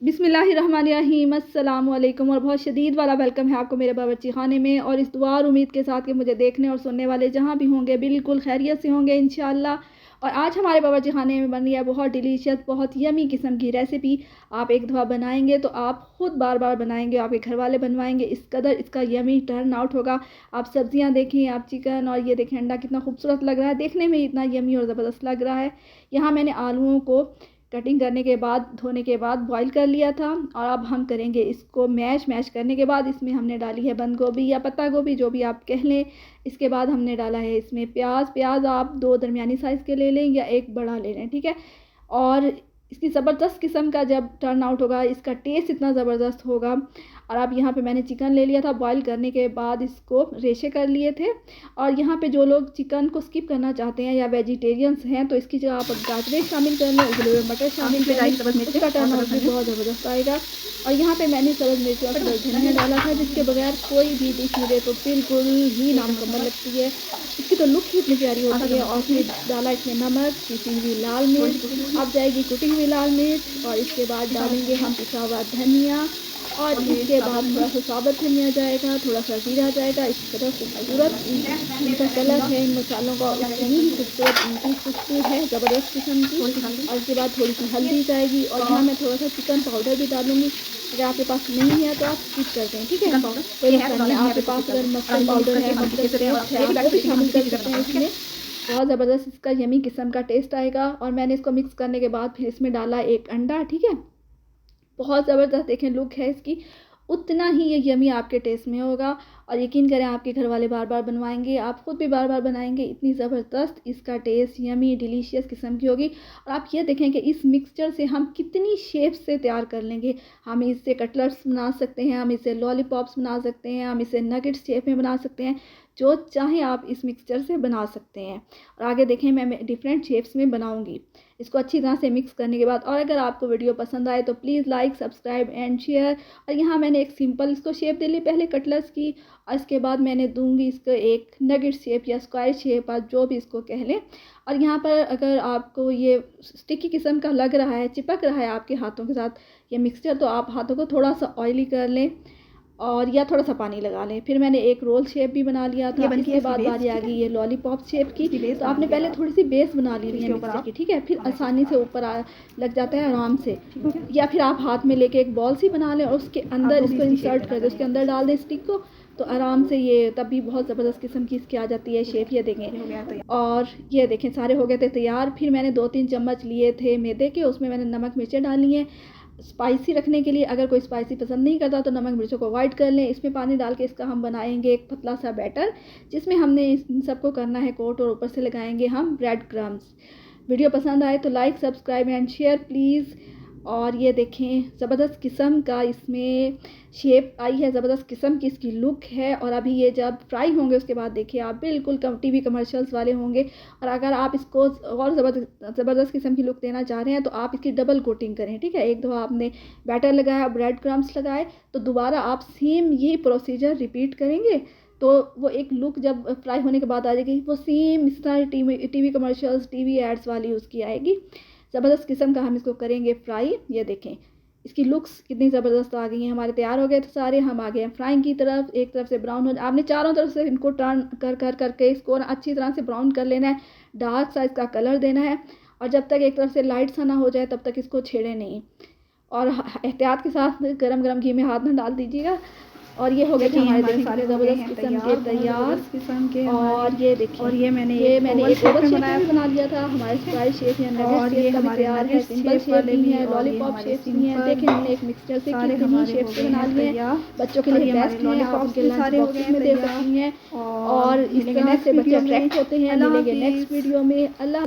बिस्मिल्लाहिर्रहमानिर्रहीम, अस्सलामु अलैकुम और बहुत शदीद वाला वेलकम है आपको मेरे बावर्ची खाने में। और इस दुआ और उम्मीद के साथ कि मुझे देखने और सुनने वाले जहाँ भी होंगे बिल्कुल खैरियत से होंगे इंशाअल्लाह। और आज हमारे बावर्ची खाने में बन रही है बहुत डिलीशियस, बहुत यमी किस्म की रेसिपी। आप एक दफ़ा बनाएंगे तो आप ख़ुद बार बार बनाएंगे, आपके घर वाले बनवाएंगे, इस कदर इसका यमी टर्न आउट होगा। आप सब्जियां देखें, आप चिकन और ये देखें अंडा कितना खूबसूरत लग रहा है, देखने में इतना यमी और ज़बरदस्त लग रहा है। यहाँ मैंने आलूओं को कटिंग करने के बाद, धोने के बाद बॉईल कर लिया था। और अब हम करेंगे इसको मैश करने के बाद इसमें हमने डाली है बंद गोभी या पत्ता गोभी, जो भी आप कह लें। इसके बाद हमने डाला है इसमें प्याज आप 2 दरमियानी साइज़ के ले लें या एक बड़ा ले लें, ठीक है। और इसकी ज़बरदस्त किस्म का जब टर्न आउट होगा, इसका टेस्ट इतना ज़बरदस्त होगा। और अब यहाँ पे मैंने चिकन ले लिया था, बॉईल करने के बाद इसको रेशे कर लिए थे। और यहाँ पे जो लोग चिकन को स्किप करना चाहते हैं या वेजिटेरियंस हैं तो इसकी जगह आप गाजरें शामिल कर लें, उबले हुए मटर शामिल कर लें, इसका टर्न आउट भी बहुत ज़बरदस्त आएगा। और यहाँ पे मैंने सब्ज़ मिर्च और सब्ज़ धनिया डाला था, जिसके बगैर कोई भी डिश मुझे तो बिल्कुल ही नामुकम्मल लगती है। इसकी तो लुक ही इतनी प्यारी होती है। और फिर डाला इसमें नमक, पिसी हुई लाल मिर्च, अब जाएगी कुटी हुई लाल मिर्च। और इसके बाद डालेंगे हम पिसा हुआ धनिया। और इसके बाद थोड़ा सा साबुत धनिया जाएगा, थोड़ा सा जीरा जाएगा। इस तरह खूबसूरत इनका कलर है इन मसालों का, उतनी ही खूबसूरत इनकी खुशबू है ज़बरदस्त किस्म की। और इसके बाद थोड़ी सी हल्दी जाएगी। और यहाँ मैं थोड़ा सा चिकन पाउडर भी डालूंगी, अगर आपके पास नहीं है तो आप स्किप कर दें, ठीक है। कोई मसला नहीं, आपके पास अगर मस्टर्ड पाउडर है, मस्टर्ड पेस्ट है, वो भी शामिल कर सकते हैं इसमें। बहुत ज़बरदस्त इसका यमी किस्म का टेस्ट आएगा। और मैंने इसको मिक्स करने के बाद फिर इसमें डाला एक अंडा, ठीक है। बहुत ज़बरदस्त देखें लुक है इसकी, उतना ही ये यमी आपके टेस्ट में होगा। और यकीन करें आपके घर वाले बार बार बनवाएंगे, आप ख़ुद भी बार बार बनाएंगे, इतनी ज़बरदस्त इसका टेस्ट यमी डिलीशियस किस्म की होगी। और आप ये देखें कि इस मिक्सचर से हम कितनी शेप से तैयार कर लेंगे। हम इससे कटलेट्स बना सकते हैं, हम इसे लॉलीपॉप्स बना सकते हैं, हम इसे नगेट्स शेप में बना सकते हैं, जो चाहें आप इस मिक्सचर से बना सकते हैं। और आगे देखें मैं डिफरेंट शेप्स में बनाऊंगी इसको अच्छी तरह से मिक्स करने के बाद। और अगर आपको वीडियो पसंद आए तो please like, subscribe and share. और यहाँ मैंने एक सिंपल इसको शेप दे ली पहले कटलेट्स की, और इसके बाद मैंने दूंगी इसको एक नगेट शेप या स्क्वायर शेप, आप जो भी इसको कह लें। और यहाँ पर अगर आपको ये स्टिकी किस्म का लग रहा है, चिपक रहा है आपके हाथों के साथ ये मिक्सचर, तो आप हाथों को थोड़ा सा ऑयली कर लें और या थोड़ा सा पानी लगा लें। फिर मैंने एक रोल शेप भी बना लिया था। इसके बाद बारी आ गई ये लॉलीपॉप शेप की, तो आपने पहले थोड़ी सी बेस बना ली है मिक्सचर की, ठीक है। फिर आसानी से ऊपर लग जाता है आराम से। या फिर आप हाथ में लेके एक बॉल सी बना लें और उसके अंदर इसको इंसर्ट कर दें, उसके अंदर डाल दें स्टिक को, तो आराम से ये तब भी बहुत ज़बरदस्त किस्म की इसकी आ जाती है शेप। ये देखें, और ये देखें सारे हो गए थे तैयार। फिर मैंने 2-3 चम्मच लिए थे मैदे के, उसमें मैंने नमक मिर्चें डाली हैं स्पाइसी रखने के लिए। अगर कोई स्पाइसी पसंद नहीं करता तो नमक मिर्चों को अवॉइड कर लें। इसमें पानी डाल के इसका हम बनाएंगे एक पतला सा बैटर, जिसमें हमने इन सबको करना है कोट, और ऊपर से लगाएंगे हम ब्रेड क्रम्स। वीडियो पसंद आए तो like, subscribe and share please. और ये देखें ज़बरदस्त किस्म का इसमें शेप आई है, ज़बरदस्त किस्म की इसकी लुक है। और अभी ये जब फ्राई होंगे उसके बाद देखिए आप बिल्कुल टीवी कमर्शियल्स वाले होंगे। और अगर आप इसको और ज़बरदस्त किस्म की लुक देना चाह रहे हैं तो आप इसकी डबल कोटिंग करें, ठीक है। एक दफ़ा आपने बैटर लगाया, ब्रेड क्रम्स लगाए, तो दोबारा आप सेम ये प्रोसीजर रिपीट करेंगे, तो वो एक लुक जब फ्राई होने के बाद आ जाएगी, वो सेम इस तरह टीवी कमर्शियल्स, टीवी एड्स वाली उसकी आएगी। ज़बरदस्त किस्म का हम इसको करेंगे फ्राई। ये देखें इसकी लुक्स कितनी ज़बरदस्त आ गई हैं। हमारे तैयार हो गए थे सारे, हम आ गए हैं फ्राइंग की तरफ। एक तरफ से ब्राउन हो, आपने चारों तरफ से इनको टर्न करके इसको अच्छी तरह से ब्राउन कर लेना है, डार्क सा इसका कलर देना है। और जब तक एक तरफ से लाइट सा ना हो जाए तब तक इसको छेड़े नहीं, और एहतियात के साथ गरम गरम घी में हाथ ना डाल दीजिएगा। और ये हो गए थे हमारे सारे ज़बरदस्त किस्म के तैयार किस्म के। और ये देखिए, और ये मैंने एक ओवल शेप में बना लिया था। हमारे स्क्वायर शेप या नगेट शेप का तैयार है, सिंपल शेप भी है, लॉलीपॉप शेप भी है। देखें हमने एक मिक्सचर से कितनी शेप से बना लिए हैं। बच्चों के लिए बेस्ट है, आप उनके लंच बॉक्स में दे सकती हैं। और इस तरह से बच्चे अट्रैक्ट होते हैं। मिलेंगे नेक्स्ट वीडियो में। अल्लाह।